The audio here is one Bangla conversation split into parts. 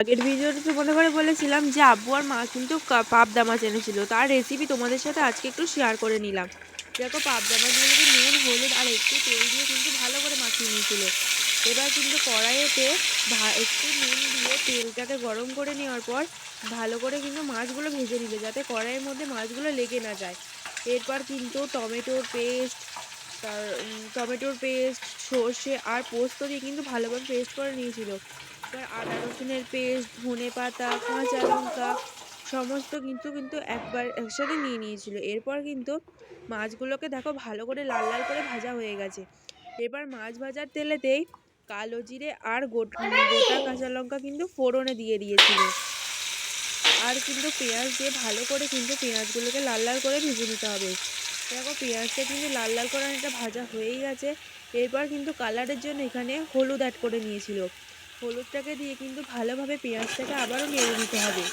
আগের ভিডিওতে মনে করে বলেছিলাম যে আব্বু আর মা কিন্তু পাবদা মাছ এনেছিল, তার রেসিপি তোমাদের সাথে আজকে একটু শেয়ার করে নিলাম। দেখো পাবদা মাছগুলোকে নুন হলুদ আর একটু তেল দিয়ে কিন্তু ভালো করে মাখিয়ে নিয়েছিল। এবার কিন্তু কড়াইতে একটু নুন দিয়ে তেলটাকে গরম করে নেওয়ার পর ভালো করে কিন্তু মাছগুলো ভেজে নিবে, যাতে কড়াইয়ের মধ্যে মাছগুলো লেগে না যায়। এরপর কিন্তু টমেটোর পেস্ট সর্ষে আর পোস্ত দিয়ে কিন্তু ভালোভাবে পেস্ট করে নিয়েছিল। এবার আদা রসুনের পেস্ট, ধনে পাতা, কাঁচা লঙ্কা সমস্ত কিন্তু কিন্তু একবার একসাথে নিয়ে নিয়েছিল। এরপর কিন্তু মাছগুলোকে দেখো ভালো করে লাল লাল করে ভাজা হয়ে গেছে। এবার মাছ ভাজার তেলেতেই কালো জিরে আর গোটা কাঁচা লঙ্কা কিন্তু ফোড়নে দিয়ে দিয়েছিল। আর কিন্তু পেঁয়াজ দিয়ে ভালো করে কিন্তু পেঁয়াজগুলোকে লাল লাল করে ভেজে নিতে হবে। দেখো পেঁয়াজটা কিন্তু লাল লাল করে অনেকটা ভাজা হয়েই গেছে। এরপর কিন্তু কালারের জন্য এখানে হলুদ অ্যাড করে নিয়েছিল। হলুদটাকে দিয়ে কিন্তু ভালোভাবে পেঁয়াজটাকে আবারও নেড়ে নিতে হবে।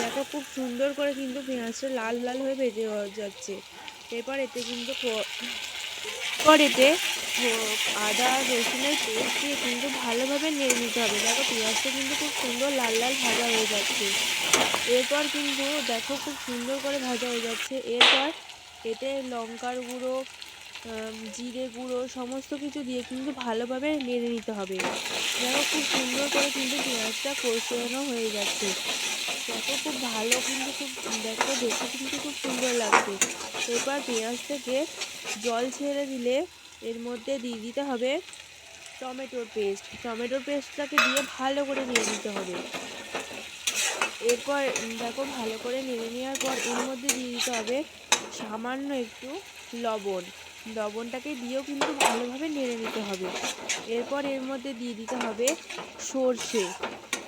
দেখো খুব সুন্দর করে কিন্তু পেঁয়াজটা লাল লাল হয়ে ভেজে যাচ্ছে। এরপর এতে কিন্তু আদা রসুনের পেস্ট দিয়ে কিন্তু ভালোভাবে নেড়ে নিতে হবে। দেখো পেঁয়াজটা কিন্তু খুব সুন্দর লাল লাল ভাজা হয়ে যাচ্ছে। এরপর কিন্তু দেখো খুব সুন্দর করে ভাজা হয়ে যাচ্ছে। এরপর এতে লঙ্কার গুঁড়ো, জিরে গুঁড়ো সমস্ত কিছু দিয়ে কিন্তু ভালোভাবে নেড়ে নিতে হবে। দেখো খুব সুন্দর করে কিন্তু পেঁয়াজটা কষানো হয়ে যাচ্ছে। দেখো খুব ভালো কিন্তু দেখো দেখে কিন্তু খুব সুন্দর লাগছে। এরপর পেঁয়াজ থেকে জল ছেড়ে দিলে এর মধ্যে দিয়ে দিতে হবে টমেটোর পেস্টটাকে দিয়ে ভালো করে নেড়ে নিতে হবে। এরপর দেখো ভালো করে নেড়ে নেওয়ার পর এর মধ্যে দিয়ে দিতে হবে সামান্য একটু লবণটাকে দিয়েও কিন্তু ভালোভাবে নেড়ে নিতে হবে। এরপর এর মধ্যে দিয়ে দিতে হবে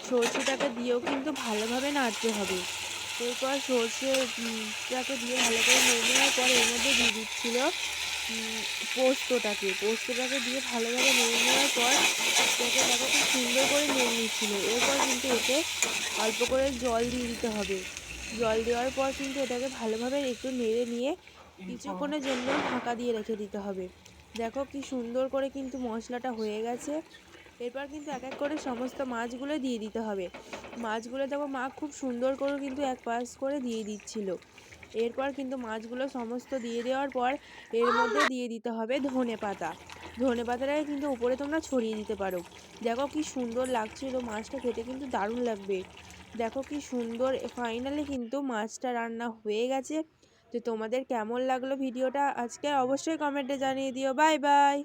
সর্ষেটাকে দিয়েও কিন্তু ভালোভাবে নাড়তে হবে। এরপর সর্ষেটাকে দিয়ে ভালো করে নেড়ে নেওয়ার পর এর মধ্যে দিয়ে দিচ্ছিল পোস্তটাকে দিয়ে ভালোভাবে নেড়ে নেওয়ার পর এটাকে দেখো খুব সুন্দর করে নেড়ে নিচ্ছিল। এরপর কিন্তু এতে অল্প করে জল দিয়ে দিতে হবে। জল দেওয়ার পর কিন্তু এটাকে ভালোভাবে একটু নেড়ে নিয়ে কিছুক্ষণের জন্য ঢাকা দিয়ে রেখে দিতে হবে। দেখো কি সুন্দর করে কিন্তু মশলাটা হয়ে গেছে। এরপর কিন্তু এক এক করে সমস্ত মাছগুলো দিয়ে দিতে হবে। মাছগুলো দেখো মা খুব সুন্দর করে কিন্তু এক পাশ করে দিয়ে দিচ্ছিল। এরপর কিন্তু মাছগুলো সমস্ত দিয়ে দেওয়ার পর এর মধ্যে দিয়ে দিতে হবে ধনে পাতাটাকে কিন্তু উপরে তোমরা ছড়িয়ে দিতে পারো। দেখো কি সুন্দর লাগছিল, মাছটা খেতে কিন্তু দারুণ লাগবে। দেখো কি সুন্দর ফাইনালি কিন্তু মাছটা রান্না হয়ে গেছে। তো তোমাদের কেমন লাগলো ভিডিওটা আজকে অবশ্যই কমেন্টে জানিয়ে দিও। Bye bye.